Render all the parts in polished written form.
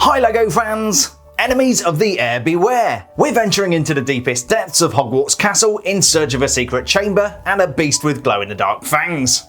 Hi LEGO fans! Enemies of the heir beware! We're venturing into the deepest depths of Hogwarts Castle in search of a secret chamber and a beast with glow-in-the-dark fangs.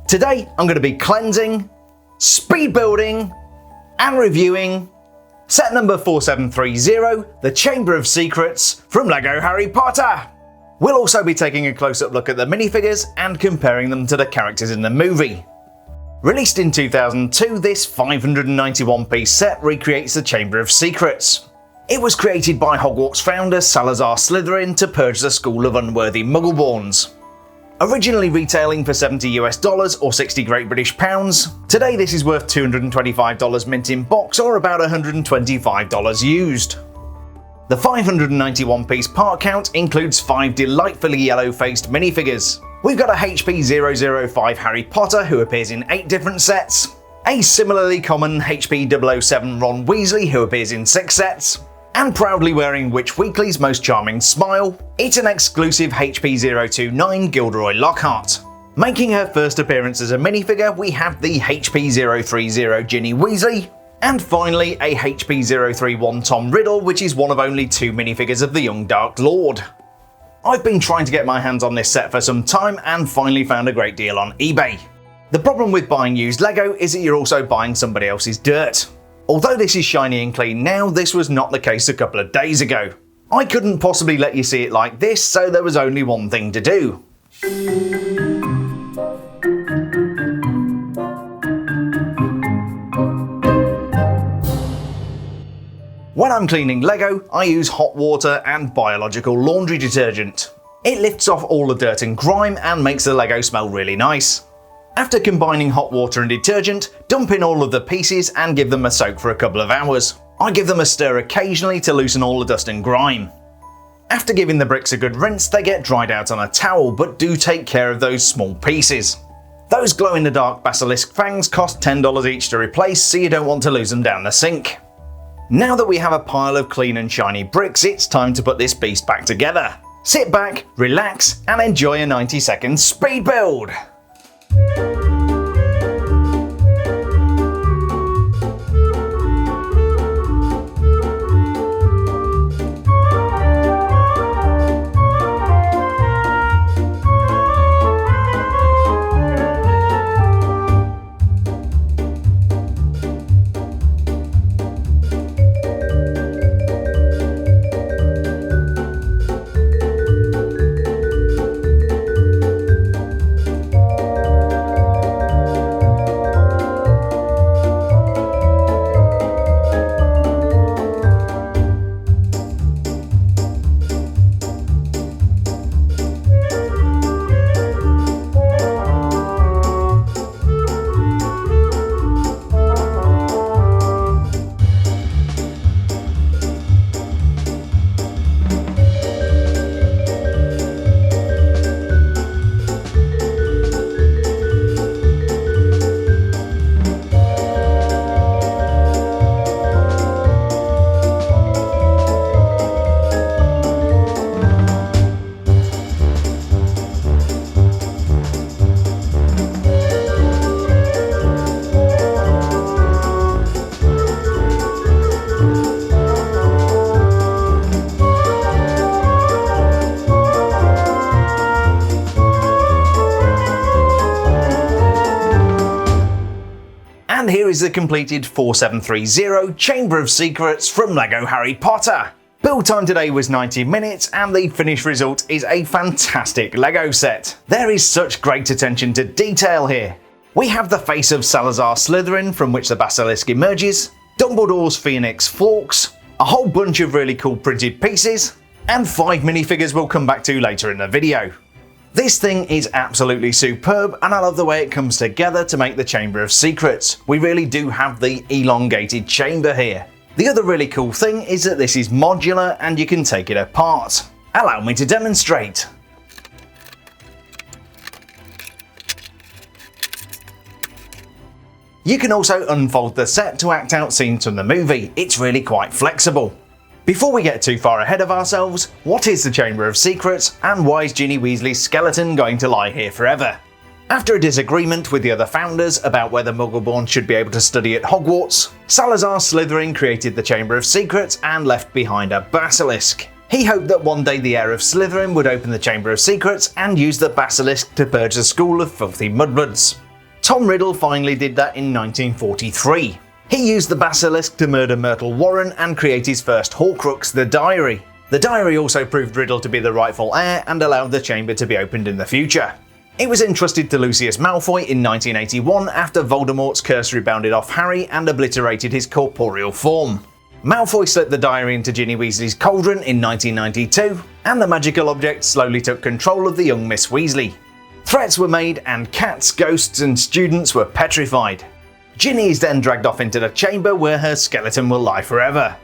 Today I'm going to be cleansing, speed building, and reviewing set number 4730, the Chamber of Secrets from LEGO Harry Potter. We'll also be taking a close-up look at the minifigures and comparing them to the characters in the movie. Released in 2002, this 591-piece set recreates the Chamber of Secrets. It was created by Hogwarts founder Salazar Slytherin to purge the school of unworthy Muggleborns. Originally retailing for $70 or 60 Great British pounds, today this is worth $225 mint in box or about $125 used. The 591-piece part count includes 5 delightfully yellow-faced minifigures. We've got a HP 005 Harry Potter who appears in 8 different sets, a similarly common HP 007 Ron Weasley who appears in 6 sets, and proudly wearing Witch Weekly's most charming smile, it's an exclusive HP 029 Gilderoy Lockhart. Making her first appearance as a minifigure, we have the HP 030 Ginny Weasley, and finally a HP 031 Tom Riddle, which is one of only 2 minifigures of the young Dark Lord. I've been trying to get my hands on this set for some time and finally found a great deal on eBay. The problem with buying used LEGO is that you're also buying somebody else's dirt. Although this is shiny and clean now, this was not the case a couple of days ago. I couldn't possibly let you see it like this, so there was only one thing to do. When I'm cleaning LEGO, I use hot water and biological laundry detergent. It lifts off all the dirt and grime and makes the LEGO smell really nice. After combining hot water and detergent, dump in all of the pieces and give them a soak for a couple of hours. I give them a stir occasionally to loosen all the dust and grime. After giving the bricks a good rinse, they get dried out on a towel, but do take care of those small pieces. Those glow-in-the-dark basilisk fangs cost $10 each to replace, so you don't want to lose them down the sink. Now that we have a pile of clean and shiny bricks, it's time to put this beast back together. Sit back, relax, and enjoy a 90-second speed build! And here is the completed 4730 Chamber of Secrets from LEGO Harry Potter. Build time today was 90 minutes and the finished result is a fantastic LEGO set. There is such great attention to detail here. We have the face of Salazar Slytherin from which the basilisk emerges, Dumbledore's Phoenix Fawkes, a whole bunch of really cool printed pieces, and 5 minifigures we'll come back to later in the video. This thing is absolutely superb and I love the way it comes together to make the Chamber of Secrets. We really do have the elongated chamber here. The other really cool thing is that this is modular and you can take it apart. Allow me to demonstrate. You can also unfold the set to act out scenes from the movie. It's really quite flexible. Before we get too far ahead of ourselves, what is the Chamber of Secrets and why is Ginny Weasley's skeleton going to lie here forever? After a disagreement with the other founders about whether Muggleborn should be able to study at Hogwarts, Salazar Slytherin created the Chamber of Secrets and left behind a basilisk. He hoped that one day the heir of Slytherin would open the Chamber of Secrets and use the basilisk to purge the school of filthy mudbloods. Tom Riddle finally did that in 1943. He used the basilisk to murder Myrtle Warren and create his first Horcrux, the Diary. The Diary also proved Riddle to be the rightful heir and allowed the chamber to be opened in the future. It was entrusted to Lucius Malfoy in 1981 after Voldemort's curse rebounded off Harry and obliterated his corporeal form. Malfoy slipped the diary into Ginny Weasley's cauldron in 1992, and the magical object slowly took control of the young Miss Weasley. Threats were made and cats, ghosts and students were petrified. Ginny is then dragged off into the chamber where her skeleton will lie forever.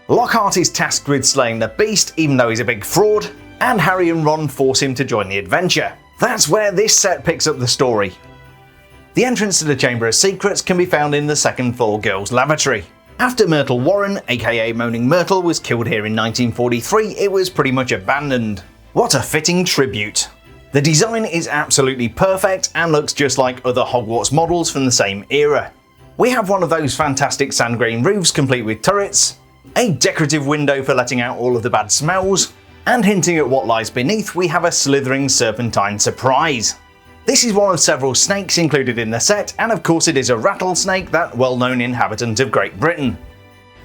Lockhart is tasked with slaying the beast even though he's a big fraud, and Harry and Ron force him to join the adventure. That's where this set picks up the story. The entrance to the Chamber of Secrets can be found in the second floor girls' lavatory. After Myrtle Warren, aka Moaning Myrtle, was killed here in 1943, it was pretty much abandoned. What a fitting tribute. The design is absolutely perfect and looks just like other Hogwarts models from the same era. We have one of those fantastic sand green roofs complete with turrets, a decorative window for letting out all of the bad smells, and hinting at what lies beneath, we have a slithering serpentine surprise. This is one of several snakes included in the set, and of course it is a rattlesnake, that well-known inhabitant of Great Britain.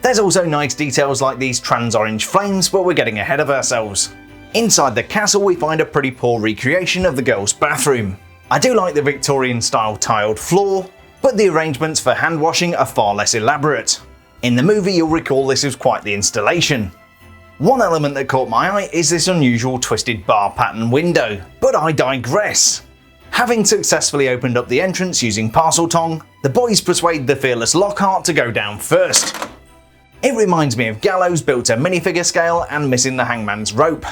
There's also nice details like these trans-orange flames, but we're getting ahead of ourselves. Inside the castle we find a pretty poor recreation of the girls' bathroom. I do like the Victorian-style tiled floor, but the arrangements for hand washing are far less elaborate. In the movie you'll recall this was quite the installation. One element that caught my eye is this unusual twisted bar pattern window, but I digress. Having successfully opened up the entrance using parcel tong, the boys persuade the fearless Lockhart to go down first. It reminds me of gallows built to minifigure scale and missing the hangman's rope.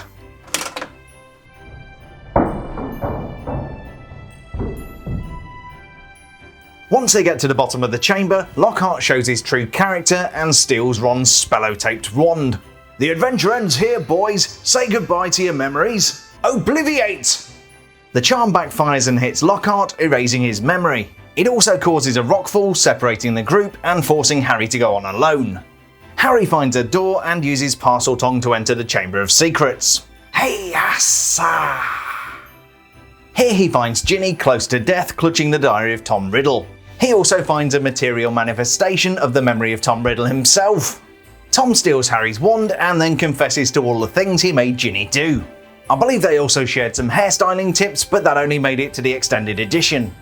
Once they get to the bottom of the chamber, Lockhart shows his true character and steals Ron's spello-taped wand. The adventure ends here, boys. Say goodbye to your memories. Obliviate! The charm backfires and hits Lockhart, erasing his memory. It also causes a rockfall, separating the group and forcing Harry to go on alone. Harry finds a door and uses parcel tong to enter the Chamber of Secrets. Hey, assa! Here he finds Ginny close to death, clutching the diary of Tom Riddle. He also finds a material manifestation of the memory of Tom Riddle himself. Tom steals Harry's wand and then confesses to all the things he made Ginny do. I believe they also shared some hairstyling tips, but that only made it to the extended edition.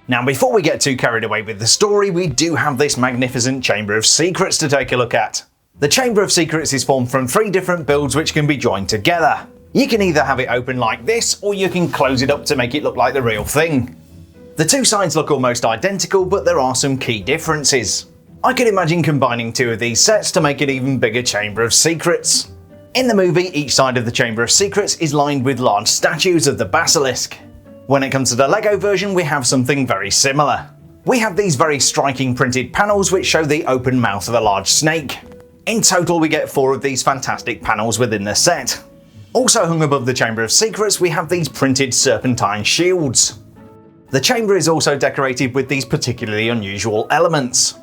Now before we get too carried away with the story, we do have this magnificent Chamber of Secrets to take a look at. The Chamber of Secrets is formed from 3 different builds which can be joined together. You can either have it open like this, or you can close it up to make it look like the real thing. The 2 sides look almost identical, but there are some key differences. I could imagine combining 2 of these sets to make an even bigger Chamber of Secrets. In the movie, each side of the Chamber of Secrets is lined with large statues of the basilisk. When it comes to the LEGO version, we have something very similar. We have these very striking printed panels which show the open mouth of a large snake. In total, we get 4 of these fantastic panels within the set. Also hung above the Chamber of Secrets, we have these printed serpentine shields. The chamber is also decorated with these particularly unusual elements.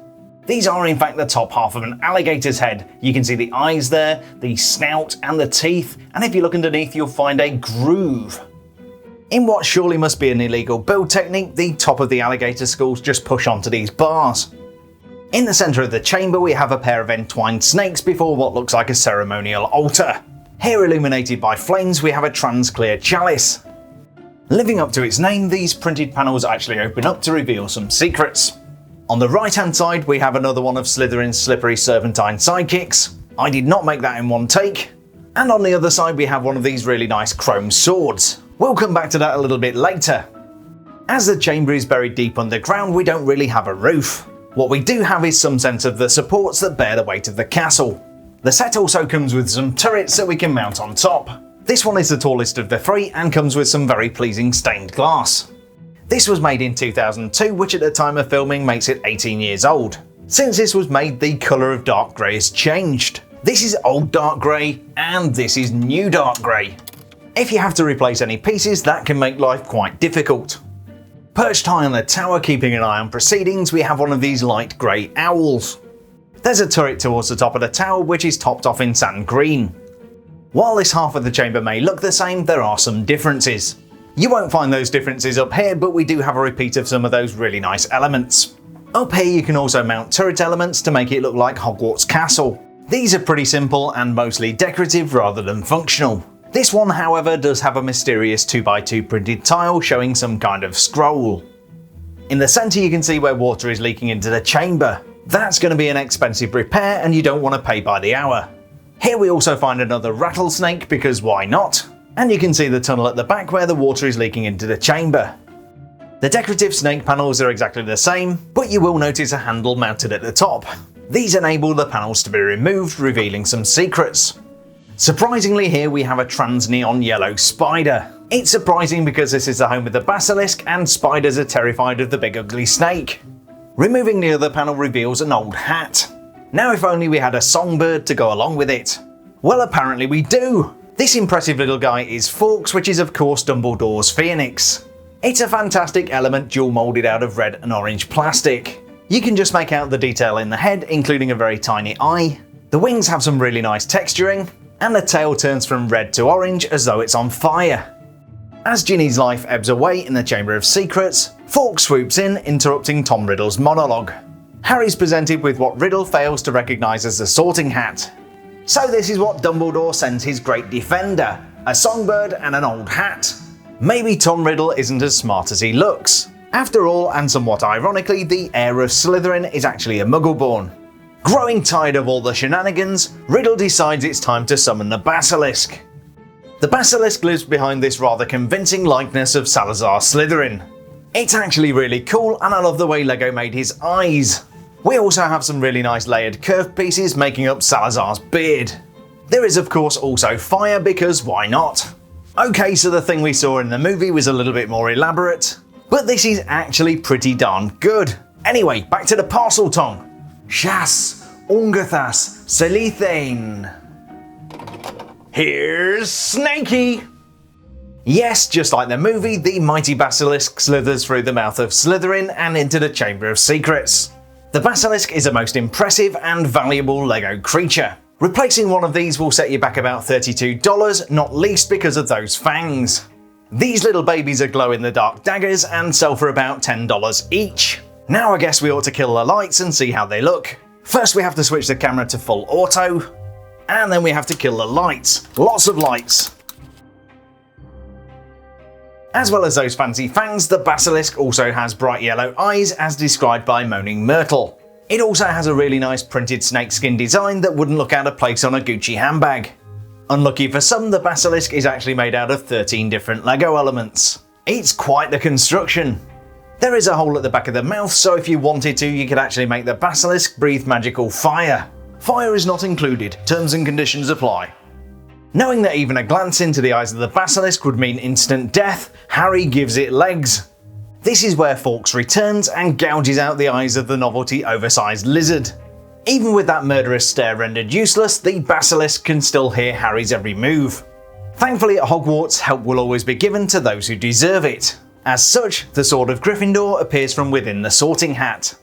These are in fact the top half of an alligator's head. You can see the eyes there, the snout and the teeth, and if you look underneath you'll find a groove. In what surely must be an illegal build technique, the top of the alligator skulls just push onto these bars. In the centre of the chamber we have a pair of entwined snakes before what looks like a ceremonial altar. Here, illuminated by flames, we have a trans-clear chalice. Living up to its name, these printed panels actually open up to reveal some secrets. On the right hand side we have another one of Slytherin's slippery serpentine sidekicks. I did not make that in one take. And on the other side we have one of these really nice chrome swords. We'll come back to that a little bit later. As the chamber is buried deep underground, we don't really have a roof. What we do have is some sense of the supports that bear the weight of the castle. The set also comes with some turrets that we can mount on top. This one is the tallest of the 3 and comes with some very pleasing stained glass. This was made in 2002, which at the time of filming makes it 18 years old. Since this was made, the colour of dark grey has changed. This is old dark grey and this is new dark grey. If you have to replace any pieces, that can make life quite difficult. Perched high on the tower, keeping an eye on proceedings, we have one of these light grey owls. There's a turret towards the top of the tower which is topped off in sand green. While this half of the chamber may look the same, there are some differences. You won't find those differences up here, but we do have a repeat of some of those really nice elements. Up here you can also mount turret elements to make it look like Hogwarts Castle. These are pretty simple and mostly decorative rather than functional. This one, however, does have a mysterious 2x2 printed tile showing some kind of scroll. In the centre you can see where water is leaking into the chamber. That's going to be an expensive repair and you don't want to pay by the hour. Here we also find another rattlesnake because why not? And you can see the tunnel at the back where the water is leaking into the chamber. The decorative snake panels are exactly the same, but you will notice a handle mounted at the top. These enable the panels to be removed, revealing some secrets. Surprisingly, here we have a trans-neon yellow spider. It's surprising because this is the home of the basilisk and spiders are terrified of the big ugly snake. Removing the other panel reveals an old hat. Now if only we had a songbird to go along with it. Well, apparently we do! This impressive little guy is Fawkes, which is of course Dumbledore's phoenix. It's a fantastic element dual moulded out of red and orange plastic. You can just make out the detail in the head, including a very tiny eye. The wings have some really nice texturing, and the tail turns from red to orange as though it's on fire. As Ginny's life ebbs away in the Chamber of Secrets, Fawkes swoops in, interrupting Tom Riddle's monologue. Harry's presented with what Riddle fails to recognise as the Sorting Hat. So this is what Dumbledore sends his great defender, a songbird and an old hat. Maybe Tom Riddle isn't as smart as he looks. After all, and somewhat ironically, the heir of Slytherin is actually a Muggle-born. Growing tired of all the shenanigans, Riddle decides it's time to summon the Basilisk. The Basilisk lives behind this rather convincing likeness of Salazar Slytherin. It's actually really cool and I love the way LEGO made his eyes. We also have some really nice layered curved pieces making up Salazar's beard. There is of course also fire because why not? Okay, so the thing we saw in the movie was a little bit more elaborate, but this is actually pretty darn good. Anyway, back to the parcel tongue. Shas, Ungathas, Slytherin. Here's Snakey! Yes, just like the movie, the mighty basilisk slithers through the mouth of Slytherin and into the Chamber of Secrets. The basilisk is a most impressive and valuable LEGO creature. Replacing one of these will set you back about $32, not least because of those fangs. These little babies are glow-in-the-dark daggers and sell for about $10 each. Now I guess we ought to kill the lights and see how they look. First we have to switch the camera to full auto, and then we have to kill the lights. Lots of lights. As well as those fancy fangs, the basilisk also has bright yellow eyes as described by Moaning Myrtle. It also has a really nice printed snakeskin design that wouldn't look out of place on a Gucci handbag. Unlucky for some, the basilisk is actually made out of 13 different LEGO elements. It's quite the construction. There is a hole at the back of the mouth, so if you wanted to, you could actually make the basilisk breathe magical fire. Fire is not included, terms and conditions apply. Knowing that even a glance into the eyes of the basilisk would mean instant death, Harry gives it legs. This is where Fawkes returns and gouges out the eyes of the novelty oversized lizard. Even with that murderous stare rendered useless, the basilisk can still hear Harry's every move. Thankfully at Hogwarts, help will always be given to those who deserve it. As such, the Sword of Gryffindor appears from within the Sorting Hat.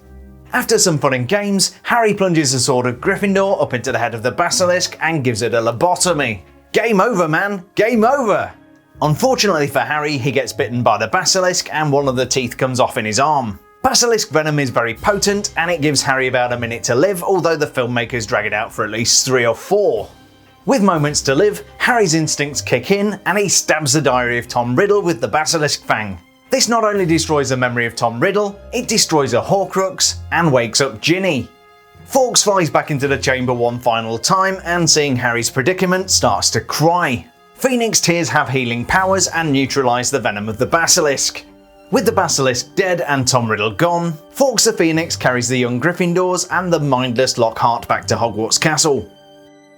After some fun and games, Harry plunges the Sword of Gryffindor up into the head of the basilisk and gives it a lobotomy. Game over, man! Game over! Unfortunately for Harry, he gets bitten by the basilisk and one of the teeth comes off in his arm. Basilisk venom is very potent and it gives Harry about a minute to live, although the filmmakers drag it out for at least 3 or 4. With moments to live, Harry's instincts kick in and he stabs the diary of Tom Riddle with the basilisk fang. This not only destroys the memory of Tom Riddle, it destroys a Horcrux and wakes up Ginny. Fawkes flies back into the chamber one final time and seeing Harry's predicament starts to cry. Phoenix tears have healing powers and neutralise the venom of the basilisk. With the basilisk dead and Tom Riddle gone, Fawkes the Phoenix carries the young Gryffindors and the mindless Lockhart back to Hogwarts Castle.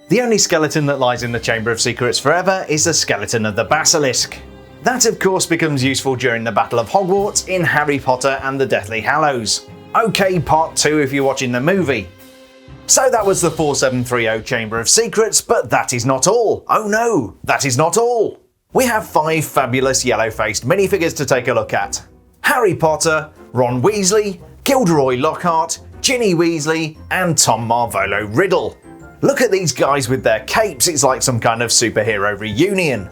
The only skeleton that lies in the Chamber of Secrets forever is the skeleton of the basilisk. That of course becomes useful during the Battle of Hogwarts in Harry Potter and the Deathly Hallows. Okay, part 2 if you're watching the movie. So that was the 4730 Chamber of Secrets, but that is not all. Oh no, that is not all. We have 5 fabulous yellow-faced minifigures to take a look at. Harry Potter, Ron Weasley, Gilderoy Lockhart, Ginny Weasley, and Tom Riddle. Look at these guys with their capes, it's like some kind of superhero reunion.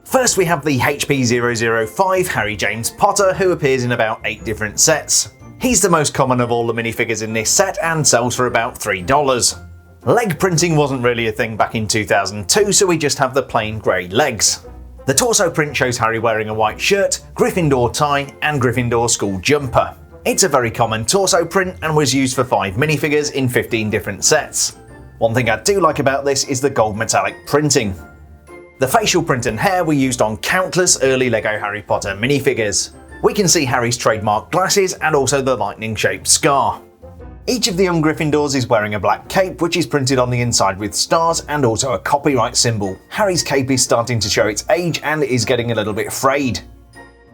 First we have the HP005 Harry James Potter, who appears in about 8 different sets. He's the most common of all the minifigures in this set and sells for about $3. Leg printing wasn't really a thing back in 2002, so we just have the plain grey legs. The torso print shows Harry wearing a white shirt, Gryffindor tie, and Gryffindor school jumper. It's a very common torso print and was used for 5 minifigures in 15 different sets. One thing I do like about this is the gold metallic printing. The facial print and hair were used on countless early LEGO Harry Potter minifigures. We can see Harry's trademark glasses and also the lightning-shaped scar. Each of the young Gryffindors is wearing a black cape which is printed on the inside with stars and also a copyright symbol. Harry's cape is starting to show its age and is getting a little bit frayed.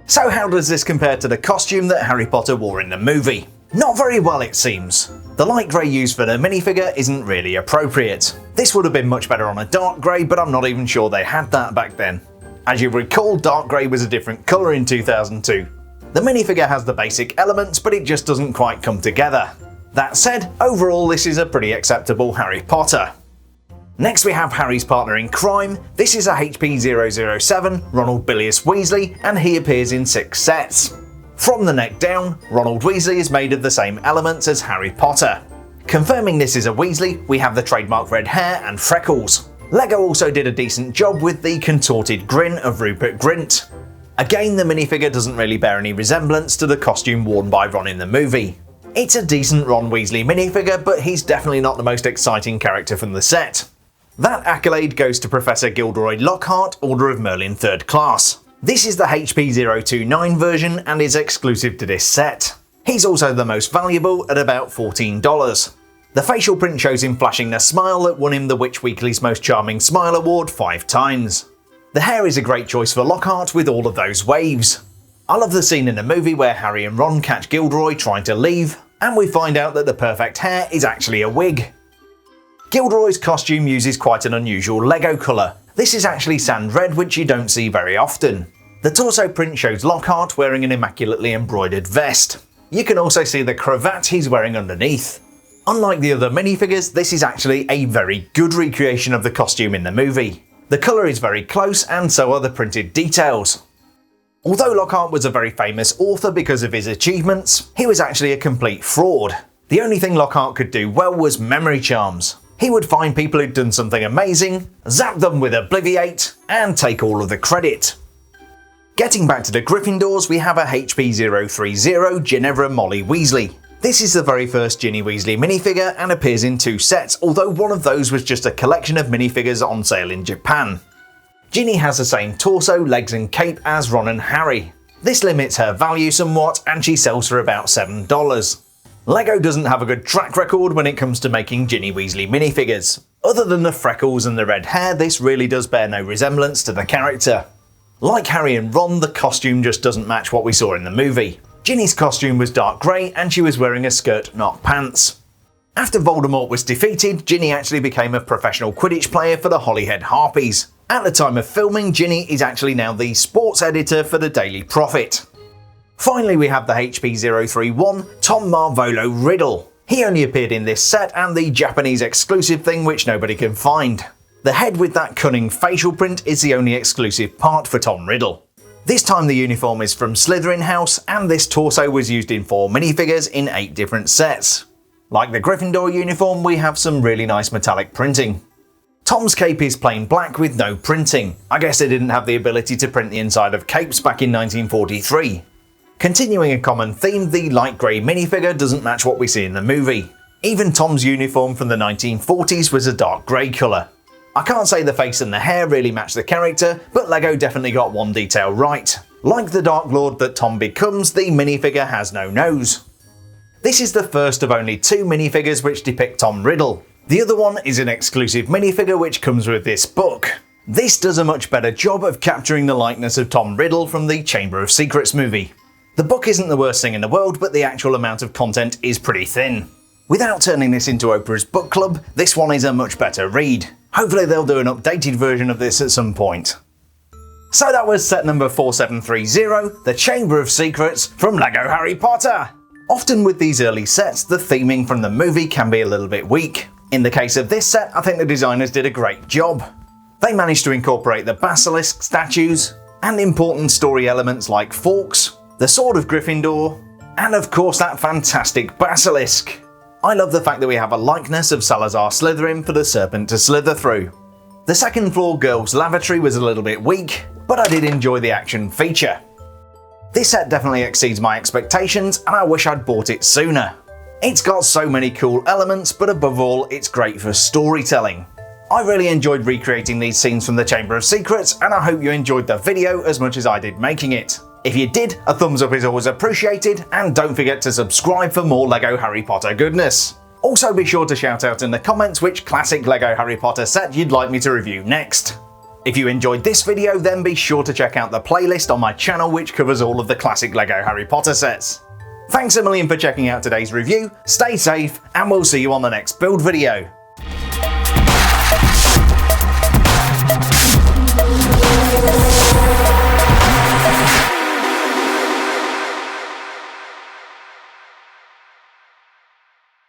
So how does this compare to the costume that Harry Potter wore in the movie? Not very well, it seems. The light grey used for the minifigure isn't really appropriate. This would have been much better on a dark grey, but I'm not even sure they had that back then. As you recall, dark grey was a different colour in 2002. The minifigure has the basic elements, but it just doesn't quite come together. That said, overall this is a pretty acceptable Harry Potter. Next we have Harry's partner in crime. This is a HP007, Ronald Bilious Weasley, and he appears in 6 sets. From the neck down, Ronald Weasley is made of the same elements as Harry Potter. Confirming this is a Weasley, we have the trademark red hair and freckles. LEGO also did a decent job with the contorted grin of Rupert Grint. Again, the minifigure doesn't really bear any resemblance to the costume worn by Ron in the movie. It's a decent Ron Weasley minifigure, but he's definitely not the most exciting character from the set. That accolade goes to Professor Gilderoy Lockhart, Order of Merlin 3rd Class. This is the HP029 version and is exclusive to this set. He's also the most valuable at about $14. The facial print shows him flashing a smile that won him the Witch Weekly's Most Charming Smile Award 5 times. The hair is a great choice for Lockhart with all of those waves. I love the scene in the movie where Harry and Ron catch Gilderoy trying to leave, and we find out that the perfect hair is actually a wig. Gilderoy's costume uses quite an unusual LEGO colour. This is actually sand red, which you don't see very often. The torso print shows Lockhart wearing an immaculately embroidered vest. You can also see the cravat he's wearing underneath. Unlike the other minifigures, this is actually a very good recreation of the costume in the movie. The colour is very close and so are the printed details. Although Lockhart was a very famous author because of his achievements, he was actually a complete fraud. The only thing Lockhart could do well was memory charms. He would find people who'd done something amazing, zap them with Obliviate, and take all of the credit. Getting back to the Gryffindors, we have a HP030 Ginevra Molly Weasley. This is the very first Ginny Weasley minifigure and appears in 2 sets, although one of those was just a collection of minifigures on sale in Japan. Ginny has the same torso, legs and cape as Ron and Harry. This limits her value somewhat and she sells for about $7. LEGO doesn't have a good track record when it comes to making Ginny Weasley minifigures. Other than the freckles and the red hair, this really does bear no resemblance to the character. Like Harry and Ron, the costume just doesn't match what we saw in the movie. Ginny's costume was dark grey and she was wearing a skirt, not pants. After Voldemort was defeated, Ginny actually became a professional Quidditch player for the Holyhead Harpies. At the time of filming, Ginny is actually now the sports editor for the Daily Prophet. Finally, we have the HP031 Tom Riddle. He only appeared in this set and the Japanese exclusive thing which nobody can find. The head with that cunning facial print is the only exclusive part for Tom Riddle. This time the uniform is from Slytherin House and this torso was used in 4 minifigures in 8 different sets. Like the Gryffindor uniform, we have some really nice metallic printing. Tom's cape is plain black with no printing. I guess they didn't have the ability to print the inside of capes back in 1943. Continuing a common theme, the light grey minifigure doesn't match what we see in the movie. Even Tom's uniform from the 1940s was a dark grey colour. I can't say the face and the hair really match the character, but LEGO definitely got one detail right. Like the Dark Lord that Tom becomes, the minifigure has no nose. This is the first of only 2 minifigures which depict Tom Riddle. The other one is an exclusive minifigure which comes with this book. This does a much better job of capturing the likeness of Tom Riddle from the Chamber of Secrets movie. The book isn't the worst thing in the world, but the actual amount of content is pretty thin. Without turning this into Oprah's book club, this one is a much better read. Hopefully they'll do an updated version of this at some point. So that was set number 4730, The Chamber of Secrets from LEGO Harry Potter. Often with these early sets, the theming from the movie can be a little bit weak. In the case of this set, I think the designers did a great job. They managed to incorporate the Basilisk statues, and important story elements like Fawkes, the Sword of Gryffindor, and of course that fantastic Basilisk. I love the fact that we have a likeness of Salazar Slytherin for the serpent to slither through. The second floor girls' lavatory was a little bit weak, but I did enjoy the action feature. This set definitely exceeds my expectations, and I wish I'd bought it sooner. It's got so many cool elements, but above all, it's great for storytelling. I really enjoyed recreating these scenes from the Chamber of Secrets, and I hope you enjoyed the video as much as I did making it. If you did, a thumbs up is always appreciated, and don't forget to subscribe for more LEGO Harry Potter goodness. Also be sure to shout out in the comments which classic LEGO Harry Potter set you'd like me to review next. If you enjoyed this video, then be sure to check out the playlist on my channel which covers all of the classic LEGO Harry Potter sets. Thanks a million for checking out today's review, stay safe, and we'll see you on the next build video.